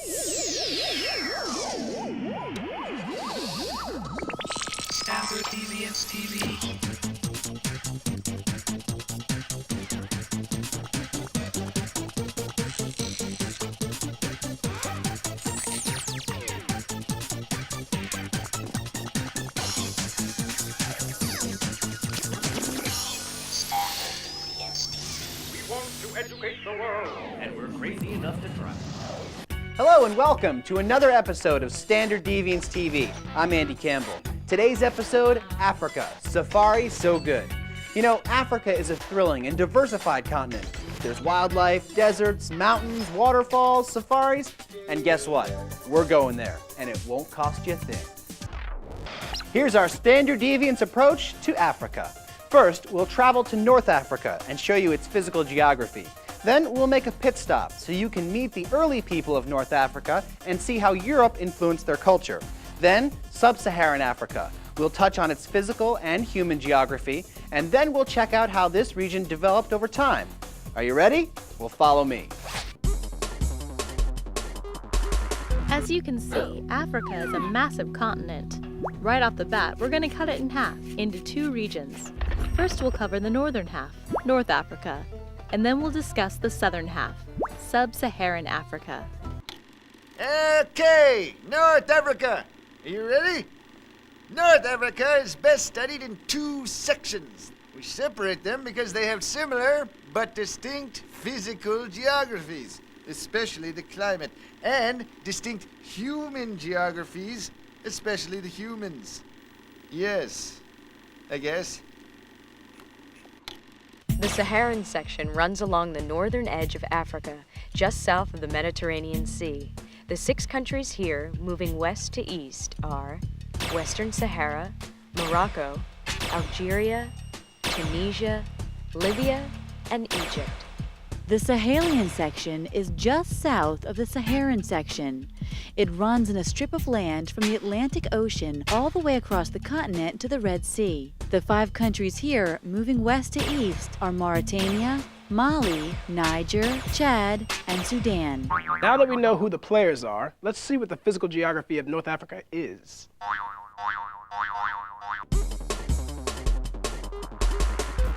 Standard Deviants TV. Educate the world, and we're crazy enough to try. Hello and welcome to another episode of Standard Deviants TV. I'm Andy Campbell. Today's episode, Africa, Safari So Good. You know, Africa is a thrilling and diversified continent. There's wildlife, deserts, mountains, waterfalls, safaris, and guess what? We're going there, and it won't cost you a thing. Here's our Standard Deviants approach to Africa. First, we'll travel to North Africa and show you its physical geography. Then we'll make a pit stop so you can meet the early people of North Africa and see how Europe influenced their culture. Then, Sub-Saharan Africa. We'll touch on its physical and human geography, and then we'll check out how this region developed over time. Are you ready? Well, follow me. As you can see, Africa is a massive continent. Right off the bat, we're going to cut it in half into two regions. First, we'll cover the northern half, North Africa, and then we'll discuss the southern half, Sub-Saharan Africa. Okay, North Africa. Are you ready? North Africa is best studied in two sections. We separate them because they have similar but distinct physical geographies, especially the climate, and distinct human geographies, especially the humans. Yes, I guess. The Saharan section runs along the northern edge of Africa, just south of the Mediterranean Sea. The 6 countries here, moving west to east, are Western Sahara, Morocco, Algeria, Tunisia, Libya, and Egypt. The Sahelian section is just south of the Saharan section. It runs in a strip of land from the Atlantic Ocean all the way across the continent to the Red Sea. The 5 countries here, moving west to east, are Mauritania, Mali, Niger, Chad, and Sudan. Now that we know who the players are, let's see what the physical geography of North Africa is.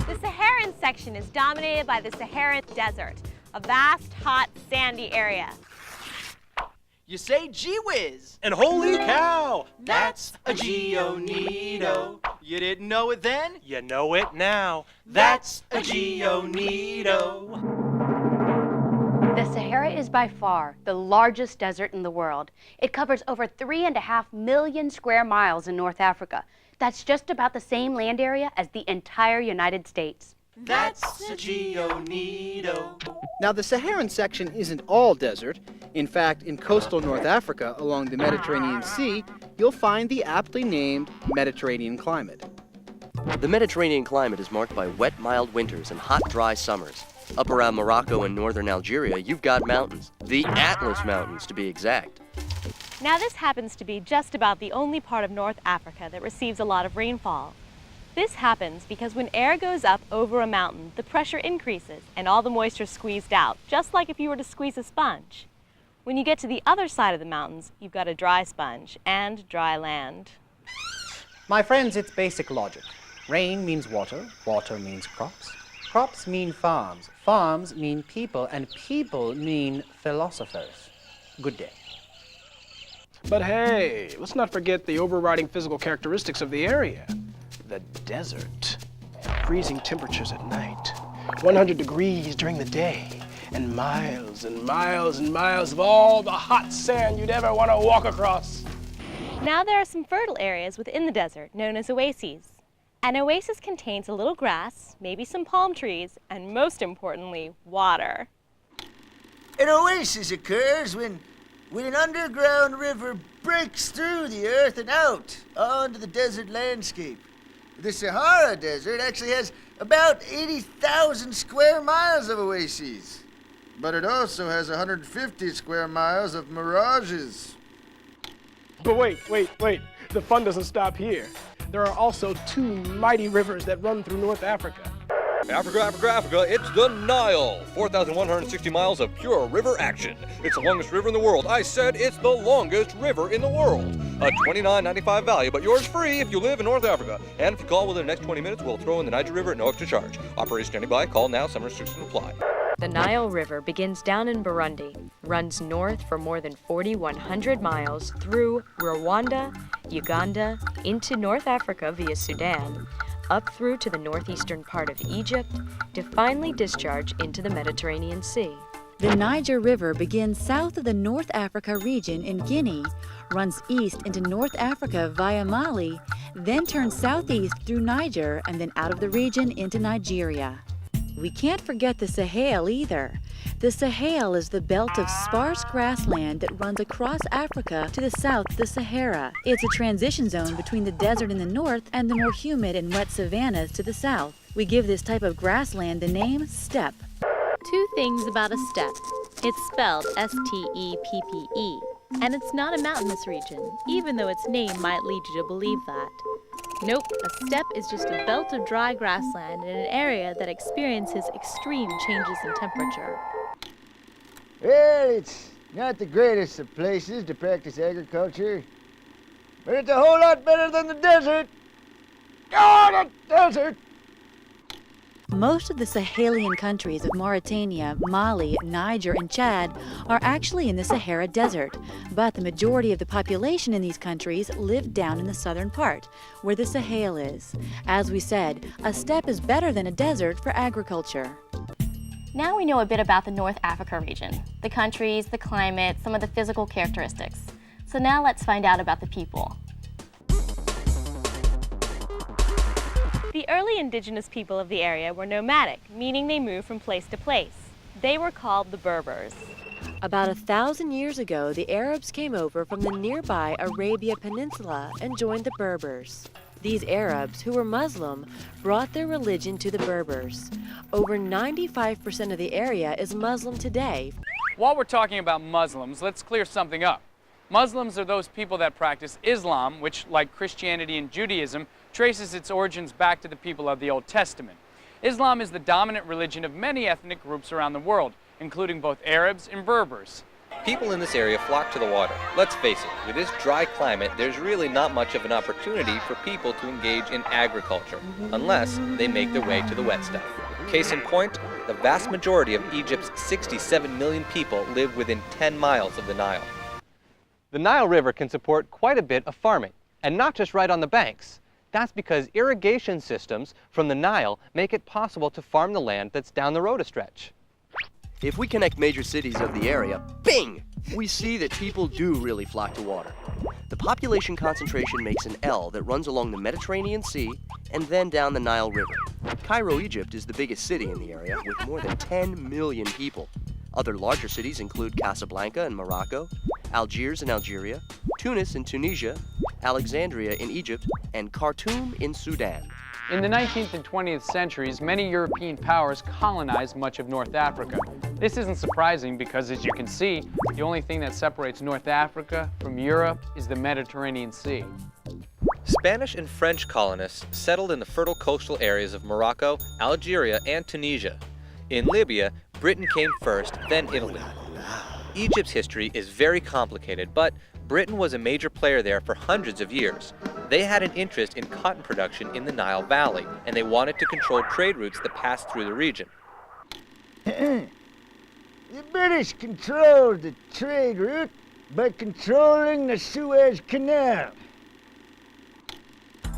The Saharan section is dominated by the Sahara Desert, a vast, hot, sandy area. You say gee whiz, and holy cow, that's a geonito. You didn't know it then? You know it now. That's a geonito. The Sahara is by far the largest desert in the world. It covers over 3.5 million square miles in North Africa. That's just about the same land area as the entire United States. That's a geonito. Now, the Saharan section isn't all desert. In fact, in coastal North Africa along the Mediterranean Sea, you'll find the aptly named Mediterranean climate. The Mediterranean climate is marked by wet, mild winters and hot, dry summers. Up around Morocco and northern Algeria, you've got mountains. The Atlas Mountains, to be exact. Now, this happens to be just about the only part of North Africa that receives a lot of rainfall. This happens because when air goes up over a mountain, the pressure increases and all the moisture is squeezed out, just like if you were to squeeze a sponge. When you get to the other side of the mountains, you've got a dry sponge and dry land. My friends, it's basic logic. Rain means water, water means crops, crops mean farms, farms mean people, and people mean philosophers. Good day. But hey, let's not forget the overriding physical characteristics of the area. The desert. Freezing temperatures at night, 100 degrees during the day, and miles and miles and miles of all the hot sand you'd ever want to walk across. Now there are some fertile areas within the desert known as oases. An oasis contains a little grass, maybe some palm trees, and most importantly, water. An oasis occurs when an underground river breaks through the earth and out onto the desert landscape. The Sahara Desert actually has about 80,000 square miles of oases. But it also has 150 square miles of mirages. But wait. The fun doesn't stop here. There are also 2 mighty rivers that run through North Africa. Africa, Africa, Africa, it's the Nile. 4,160 miles of pure river action. It's the longest river in the world. I said it's the longest river in the world. A $29.95 value, but yours free if you live in North Africa. And if you call within the next 20 minutes, we'll throw in the Niger River at no extra charge. Operator standing by. Call now. Some restrictions apply. The Nile River begins down in Burundi, runs north for more than 4,100 miles through Rwanda, Uganda, into North Africa via Sudan, up through to the northeastern part of Egypt, to finally discharge into the Mediterranean Sea. The Niger River begins south of the North Africa region in Guinea, runs east into North Africa via Mali, then turns southeast through Niger and then out of the region into Nigeria. We can't forget the Sahel either. The Sahel is the belt of sparse grassland that runs across Africa to the south of the Sahara. It's a transition zone between the desert in the north and the more humid and wet savannas to the south. We give this type of grassland the name steppe. Two things about a steppe. It's spelled S-T-E-P-P-E, and it's not a mountainous region, even though its name might lead you to believe that. Nope, a steppe is just a belt of dry grassland in an area that experiences extreme changes in temperature. Well, it's not the greatest of places to practice agriculture, but it's a whole lot better than the desert. Oh, the desert! Most of the Sahelian countries of Mauritania, Mali, Niger, and Chad are actually in the Sahara Desert, but the majority of the population in these countries live down in the southern part, where the Sahel is. As we said, a steppe is better than a desert for agriculture. Now we know a bit about the North Africa region, the countries, the climate, some of the physical characteristics. So now let's find out about the people. The early indigenous people of the area were nomadic, meaning they moved from place to place. They were called the Berbers. About 1,000 years ago, the Arabs came over from the nearby Arabia Peninsula and joined the Berbers. These Arabs, who were Muslim, brought their religion to the Berbers. Over 95% of the area is Muslim today. While we're talking about Muslims, let's clear something up. Muslims are those people that practice Islam, which, like Christianity and Judaism, traces its origins back to the people of the Old Testament. Islam is the dominant religion of many ethnic groups around the world, including both Arabs and Berbers. People in this area flock to the water. Let's face it, with this dry climate, there's really not much of an opportunity for people to engage in agriculture, unless they make their way to the wet stuff. Case in point, the vast majority of Egypt's 67 million people live within 10 miles of the Nile. The Nile River can support quite a bit of farming, and not just right on the banks. That's because irrigation systems from the Nile make it possible to farm the land that's down the road a stretch. If we connect major cities of the area, bing! We see that people do really flock to water. The population concentration makes an L that runs along the Mediterranean Sea and then down the Nile River. Cairo, Egypt is the biggest city in the area with more than 10 million people. Other larger cities include Casablanca in Morocco, Algiers in Algeria, Tunis in Tunisia, Alexandria in Egypt, and Khartoum in Sudan. In the 19th and 20th centuries, many European powers colonized much of North Africa. This isn't surprising because, as you can see, the only thing that separates North Africa from Europe is the Mediterranean Sea. Spanish and French colonists settled in the fertile coastal areas of Morocco, Algeria, and Tunisia. In Libya, Britain came first, then Italy. Egypt's history is very complicated, but Britain was a major player there for hundreds of years. They had an interest in cotton production in the Nile Valley, and they wanted to control trade routes that passed through the region. The British controlled the trade route by controlling the Suez Canal.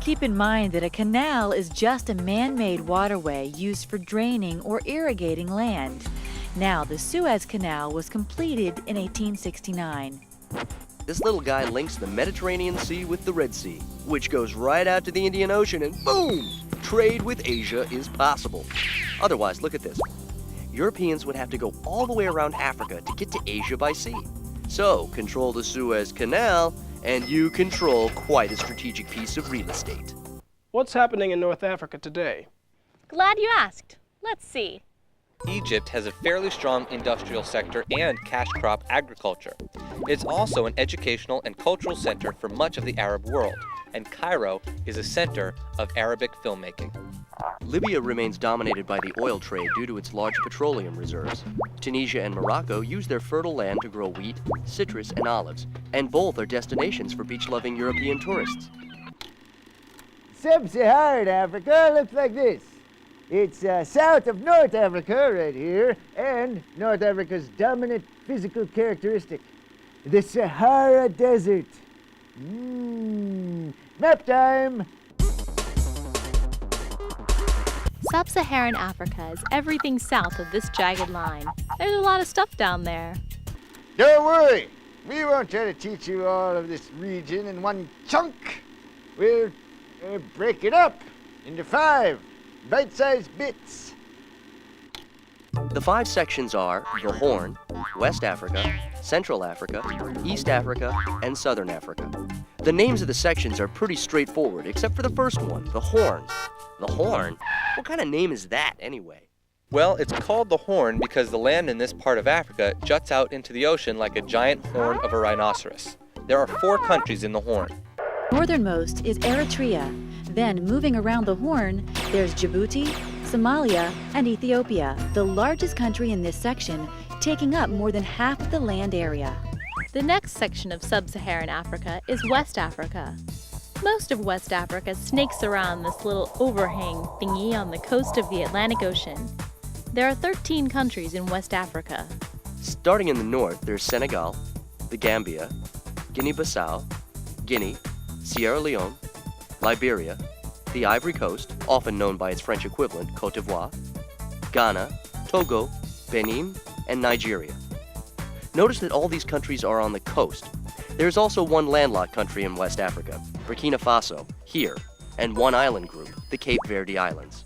Keep in mind that a canal is just a man-made waterway used for draining or irrigating land. Now, the Suez Canal was completed in 1869. This little guy links the Mediterranean Sea with the Red Sea, which goes right out to the Indian Ocean, and boom! Trade with Asia is possible. Otherwise, look at this. Europeans would have to go all the way around Africa to get to Asia by sea. So, control the Suez Canal, and you control quite a strategic piece of real estate. What's happening in North Africa today? Glad you asked. Let's see. Egypt has a fairly strong industrial sector and cash crop agriculture. It's also an educational and cultural center for much of the Arab world, and Cairo is a center of Arabic filmmaking. Libya remains dominated by the oil trade due to its large petroleum reserves. Tunisia and Morocco use their fertile land to grow wheat, citrus, and olives, and both are destinations for beach-loving European tourists. Sub-Saharan Africa looks like this. It's south of North Africa right here, and North Africa's dominant physical characteristic, the Sahara Desert. Map time! Sub-Saharan Africa is everything south of this jagged line. There's a lot of stuff down there. Don't worry, we won't try to teach you all of this region in one chunk. We'll break it up into 5 bite-sized bits. The 5 sections are the Horn, West Africa, Central Africa, East Africa, and Southern Africa. The names of the sections are pretty straightforward, except for the first one, the Horn. The Horn? What kind of name is that, anyway? Well, it's called the Horn because the land in this part of Africa juts out into the ocean like a giant horn of a rhinoceros. There are 4 countries in the Horn. Northernmost is Eritrea. Then, moving around the Horn, there's Djibouti, Somalia, and Ethiopia, the largest country in this section, taking up more than half of the land area. The next section of Sub-Saharan Africa is West Africa. Most of West Africa snakes around this little overhang thingy on the coast of the Atlantic Ocean. There are 13 countries in West Africa. Starting in the north, there's Senegal, the Gambia, Guinea-Bissau, Guinea, Sierra Leone, Liberia, the Ivory Coast, often known by its French equivalent, Côte d'Ivoire, Ghana, Togo, Benin, and Nigeria. Notice that all these countries are on the coast. There's also one landlocked country in West Africa, Burkina Faso, here, and one island group, the Cape Verde Islands.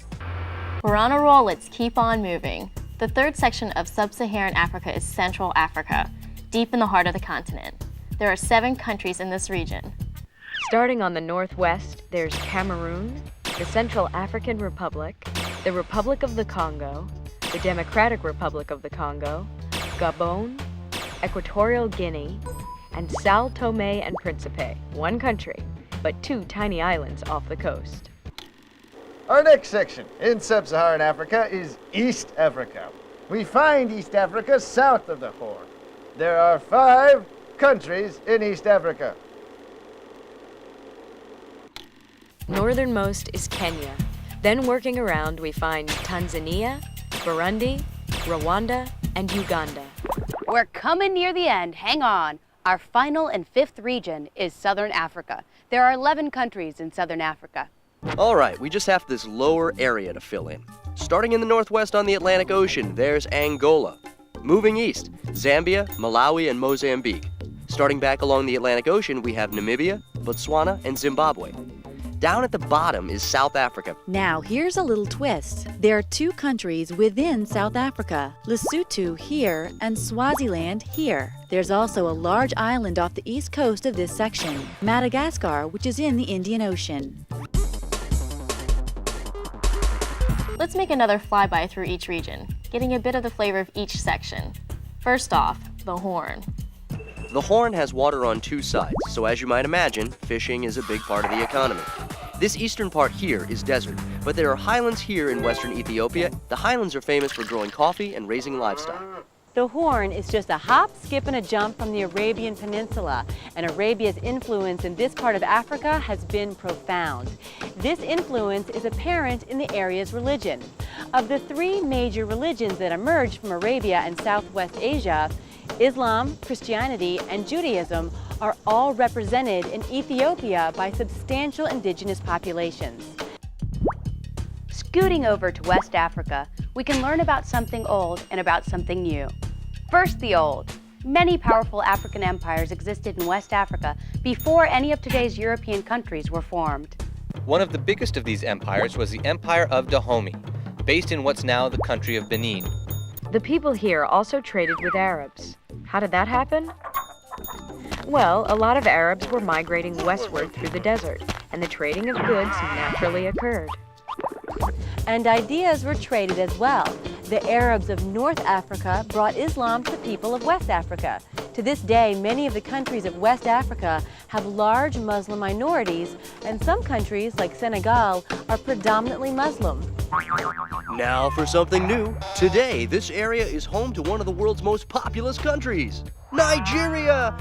We're on a roll, let's keep on moving. The third section of Sub-Saharan Africa is Central Africa, deep in the heart of the continent. There are 7 countries in this region. Starting on the northwest, there's Cameroon, the Central African Republic, the Republic of the Congo, the Democratic Republic of the Congo, Gabon, Equatorial Guinea, and Sao Tome and Principe, 1 country, but 2 tiny islands off the coast. Our next section in Sub-Saharan Africa is East Africa. We find East Africa south of the Horn. There are 5 countries in East Africa. Northernmost is Kenya. Then working around, we find Tanzania, Burundi, Rwanda, and Uganda. We're coming near the end. Hang on. Our final and 5th region is Southern Africa. There are 11 countries in Southern Africa. All right, we just have this lower area to fill in. Starting in the northwest on the Atlantic Ocean, there's Angola. Moving east, Zambia, Malawi, and Mozambique. Starting back along the Atlantic Ocean, we have Namibia, Botswana, and Zimbabwe. Down at the bottom is South Africa. Now, here's a little twist. There are 2 countries within South Africa, Lesotho here and Swaziland here. There's also a large island off the east coast of this section, Madagascar, which is in the Indian Ocean. Let's make another flyby through each region, getting a bit of the flavor of each section. First off, the Horn. The Horn has water on 2 sides, so as you might imagine, fishing is a big part of the economy. This eastern part here is desert, but there are highlands here in western Ethiopia. The highlands are famous for growing coffee and raising livestock. The Horn is just a hop, skip, and a jump from the Arabian Peninsula, and Arabia's influence in this part of Africa has been profound. This influence is apparent in the area's religion. Of the 3 major religions that emerged from Arabia and Southwest Asia, Islam, Christianity, and Judaism are all represented in Ethiopia by substantial indigenous populations. Scooting over to West Africa, we can learn about something old and about something new. First, the old. Many powerful African empires existed in West Africa before any of today's European countries were formed. One of the biggest of these empires was the Empire of Dahomey, based in what's now the country of Benin. The people here also traded with Arabs. How did that happen? Well, a lot of Arabs were migrating westward through the desert, and the trading of goods naturally occurred. And ideas were traded as well. The Arabs of North Africa brought Islam to the people of West Africa. To this day, many of the countries of West Africa have large Muslim minorities, and some countries, like Senegal, are predominantly Muslim. Now for something new. Today, this area is home to one of the world's most populous countries, Nigeria.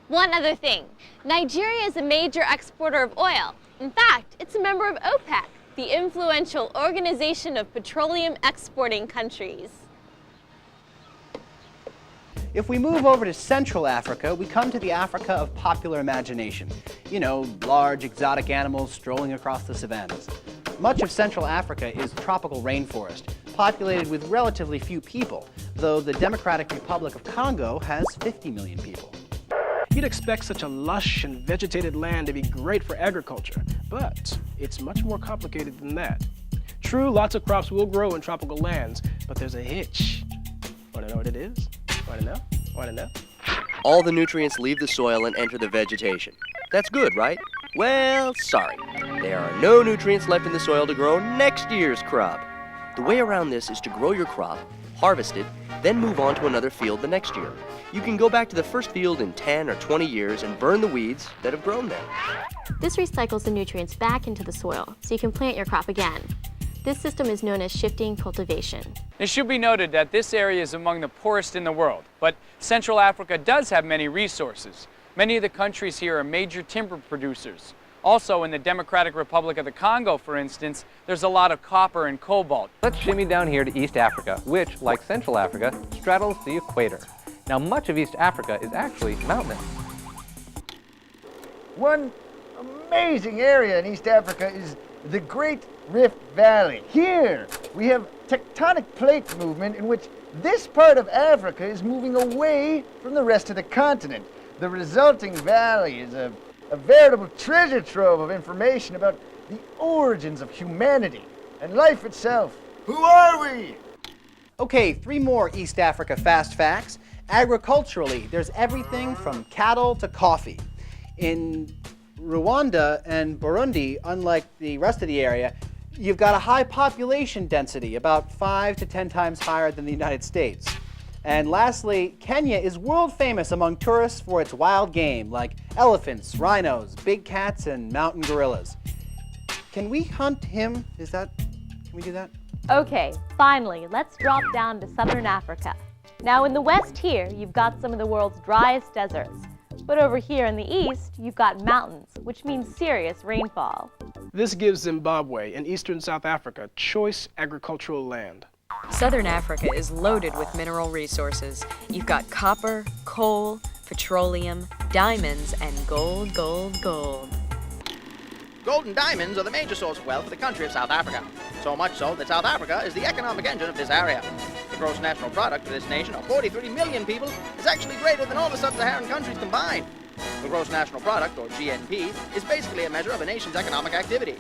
One other thing. Nigeria is a major exporter of oil. In fact, it's a member of OPEC, the influential Organization of Petroleum Exporting Countries. If we move over to Central Africa, we come to the Africa of popular imagination. You know, large exotic animals strolling across the savannas. Much of Central Africa is tropical rainforest, populated with relatively few people, though the Democratic Republic of Congo has 50 million people. You'd expect such a lush and vegetated land to be great for agriculture, but it's much more complicated than that. True, lots of crops will grow in tropical lands, but there's a hitch. Want to know what it is? Want to know? Want to know? All the nutrients leave the soil and enter the vegetation. That's good, right? Well, sorry. There are no nutrients left in the soil to grow next year's crop. The way around this is to grow your crop, harvest it, then move on to another field the next year. You can go back to the first field in 10 or 20 years and burn the weeds that have grown there. This recycles the nutrients back into the soil, so you can plant your crop again. This system is known as shifting cultivation. It should be noted that this area is among the poorest in the world, but Central Africa does have many resources. Many of the countries here are major timber producers. Also, in the Democratic Republic of the Congo, for instance, there's a lot of copper and cobalt. Let's shimmy down here to East Africa, which, like Central Africa, straddles the equator. Now, much of East Africa is actually mountainous. One amazing area in East Africa is the Great Rift Valley. Here, we have tectonic plate movement in which this part of Africa is moving away from the rest of the continent. The resulting valley is a veritable treasure trove of information about the origins of humanity and life itself. Who are we? Okay, 3 more East Africa fast facts. Agriculturally, there's everything from cattle to coffee. In Rwanda and Burundi, unlike the rest of the area, you've got a high population density, about 5 to 10 times higher than the United States. And lastly, Kenya is world famous among tourists for its wild game, like elephants, rhinos, big cats, and mountain gorillas. Can we hunt him? Can we do that? Okay, finally, let's drop down to southern Africa. Now in the west here, you've got some of the world's driest deserts. But over here in the east, you've got mountains, which means serious rainfall. This gives Zimbabwe and eastern South Africa choice agricultural land. Southern Africa is loaded with mineral resources. You've got copper, coal, petroleum, diamonds, and gold, gold, gold. Gold and diamonds are the major source of wealth for the country of South Africa. So much so that South Africa is the economic engine of this area. The gross national product of this nation of 43 million people is actually greater than all the sub-Saharan countries combined. The gross national product, or GNP, is basically a measure of a nation's economic activity.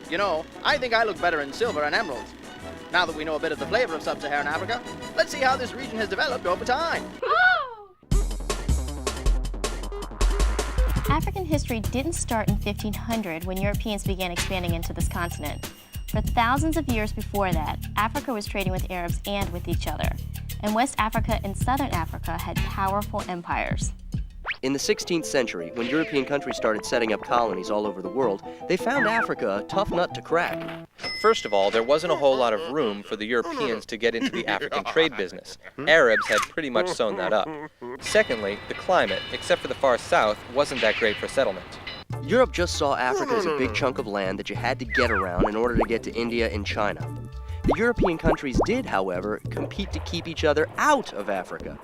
You know, I think I look better in silver and emeralds. Now that we know a bit of the flavor of sub-Saharan Africa, let's see how this region has developed over time. African history didn't start in 1500 when Europeans began expanding into this continent. For thousands of years before that, Africa was trading with Arabs and with each other. And West Africa and Southern Africa had powerful empires. In the 16th century, when European countries started setting up colonies all over the world, they found Africa a tough nut to crack. First of all, there wasn't a whole lot of room for the Europeans to get into the African trade business. Arabs had pretty much sewn that up. Secondly, the climate, except for the far south, wasn't that great for settlement. Europe just saw Africa as a big chunk of land that you had to get around in order to get to India and China. The European countries did, however, compete to keep each other out of Africa.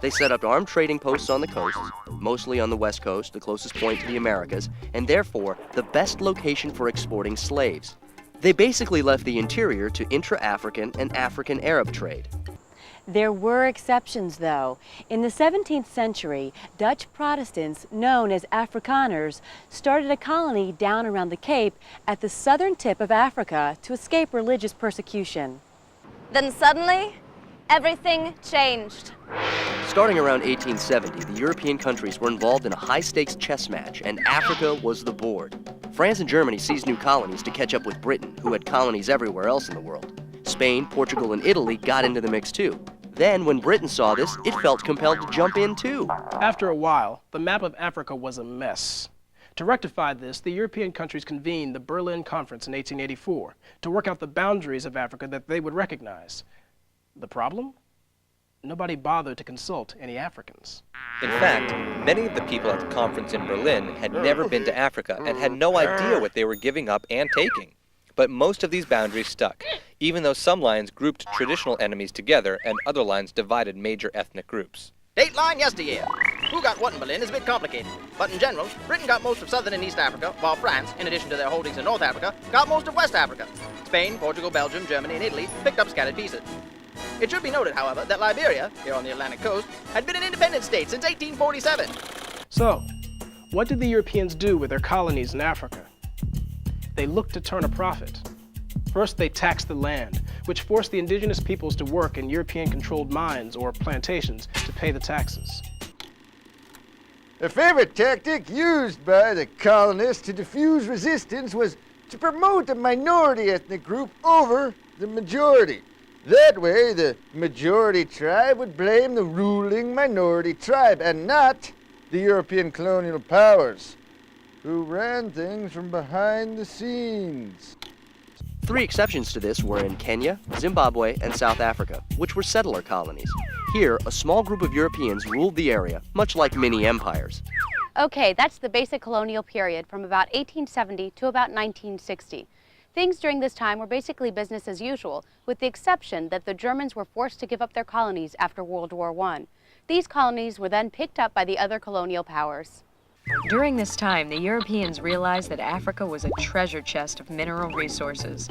They set up armed trading posts on the coasts, mostly on the west coast, the closest point to the Americas, and therefore the best location for exporting slaves. They basically left the interior to intra-African and African-Arab trade. There were exceptions, though. In the 17th century, Dutch Protestants, known as Afrikaners, started a colony down around the Cape at the southern tip of Africa to escape religious persecution. Then suddenly, everything changed. Starting around 1870, the European countries were involved in a high-stakes chess match, and Africa was the board. France and Germany seized new colonies to catch up with Britain, who had colonies everywhere else in the world. Spain, Portugal, and Italy got into the mix too. Then, when Britain saw this, it felt compelled to jump in too. After a while, the map of Africa was a mess. To rectify this, the European countries convened the Berlin Conference in 1884 to work out the boundaries of Africa that they would recognize. The problem? Nobody bothered to consult any Africans. In fact, many of the people at the conference in Berlin had never been to Africa and had no idea what they were giving up and taking. But most of these boundaries stuck, even though some lines grouped traditional enemies together and other lines divided major ethnic groups. Dateline yesteryear. Who got what in Berlin is a bit complicated. But in general, Britain got most of southern and East Africa, while France, in addition to their holdings in North Africa, got most of West Africa. Spain, Portugal, Belgium, Germany, and Italy picked up scattered pieces. It should be noted, however, that Liberia, here on the Atlantic coast, had been an independent state since 1847. So, what did the Europeans do with their colonies in Africa? They looked to turn a profit. First, they taxed the land, which forced the indigenous peoples to work in European-controlled mines or plantations to pay the taxes. A favorite tactic used by the colonists to diffuse resistance was to promote a minority ethnic group over the majority. That way, the majority tribe would blame the ruling minority tribe and not the European colonial powers, who ran things from behind the scenes. 3 exceptions to this were in Kenya, Zimbabwe, and South Africa, which were settler colonies. Here, a small group of Europeans ruled the area, much like mini-empires. Okay, that's the basic colonial period from about 1870 to about 1960. Things during this time were basically business as usual, with the exception that the Germans were forced to give up their colonies after World War I. These colonies were then picked up by the other colonial powers. During this time, the Europeans realized that Africa was a treasure chest of mineral resources.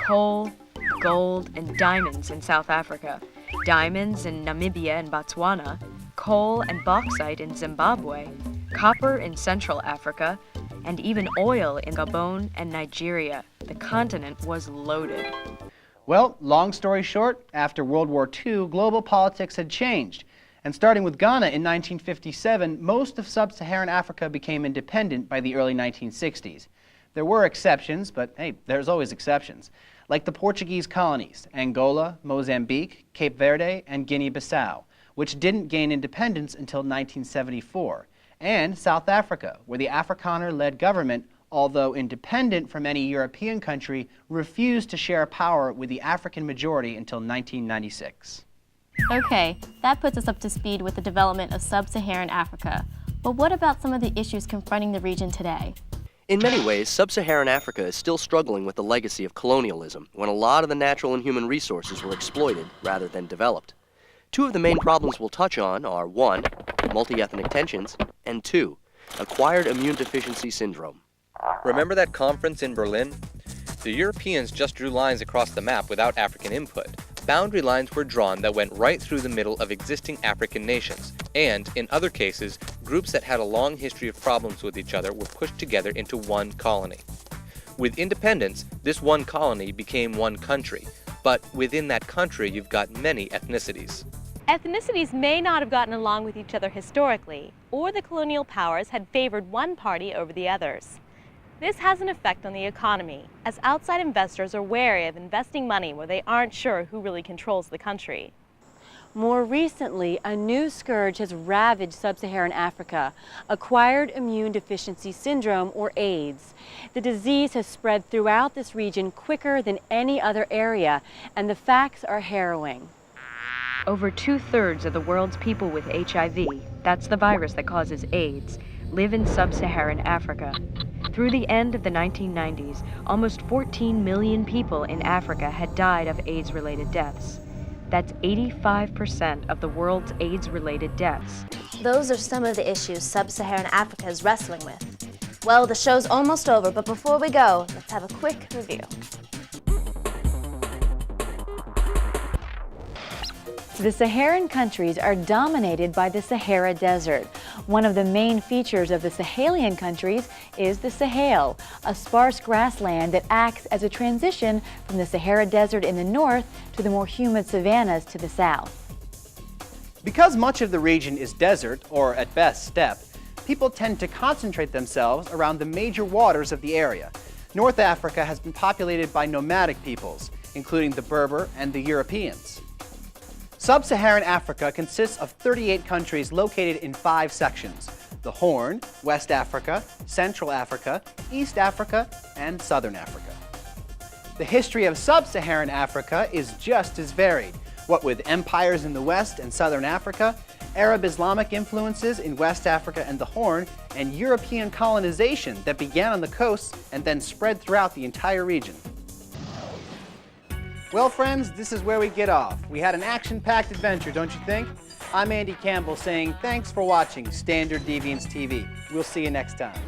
Coal, gold, and diamonds in South Africa, diamonds in Namibia and Botswana, coal and bauxite in Zimbabwe, copper in Central Africa, and even oil in Gabon and Nigeria. The continent was loaded. Well, long story short, after World War II, global politics had changed. And starting with Ghana in 1957, most of sub-Saharan Africa became independent by the early 1960s. There were exceptions, but hey, there's always exceptions, like the Portuguese colonies, Angola, Mozambique, Cape Verde, and Guinea-Bissau, which didn't gain independence until 1974, and South Africa, where the Afrikaner-led government, although independent from any European country, refused to share power with the African majority until 1996. Okay, that puts us up to speed with the development of sub-Saharan Africa. But what about some of the issues confronting the region today? In many ways, sub-Saharan Africa is still struggling with the legacy of colonialism, when a lot of the natural and human resources were exploited rather than developed. 2 of the main problems we'll touch on are 1, multi-ethnic tensions, and 2, acquired immune deficiency syndrome. Remember that conference in Berlin? The Europeans just drew lines across the map without African input. Boundary lines were drawn that went right through the middle of existing African nations, and, in other cases, groups that had a long history of problems with each other were pushed together into one colony. With independence, this one colony became one country, but within that country you've got many ethnicities. Ethnicities may not have gotten along with each other historically, or the colonial powers had favored one party over the others. This has an effect on the economy, as outside investors are wary of investing money where they aren't sure who really controls the country. More recently, a new scourge has ravaged sub-Saharan Africa, acquired immune deficiency syndrome, or AIDS. The disease has spread throughout this region quicker than any other area, and the facts are harrowing. Over 2/3 of the world's people with HIV, that's the virus that causes AIDS, live in sub-Saharan Africa. Through the end of the 1990s, almost 14 million people in Africa had died of AIDS-related deaths. That's 85% of the world's AIDS-related deaths. Those are some of the issues sub-Saharan Africa is wrestling with. Well, the show's almost over, but before we go, let's have a quick review. The Saharan countries are dominated by the Sahara Desert. One of the main features of the Sahelian countries is the Sahel, a sparse grassland that acts as a transition from the Sahara Desert in the north to the more humid savannas to the south. Because much of the region is desert, or at best steppe, people tend to concentrate themselves around the major waters of the area. North Africa has been populated by nomadic peoples, including the Berber and the Europeans. Sub-Saharan Africa consists of 38 countries located in 5 sections: the Horn, West Africa, Central Africa, East Africa, and Southern Africa. The history of sub-Saharan Africa is just as varied, what with empires in the West and Southern Africa, Arab Islamic influences in West Africa and the Horn, and European colonization that began on the coasts and then spread throughout the entire region. Well, friends, this is where we get off. We had an action-packed adventure, don't you think? I'm Andy Campbell saying thanks for watching Standard Deviants TV. We'll see you next time.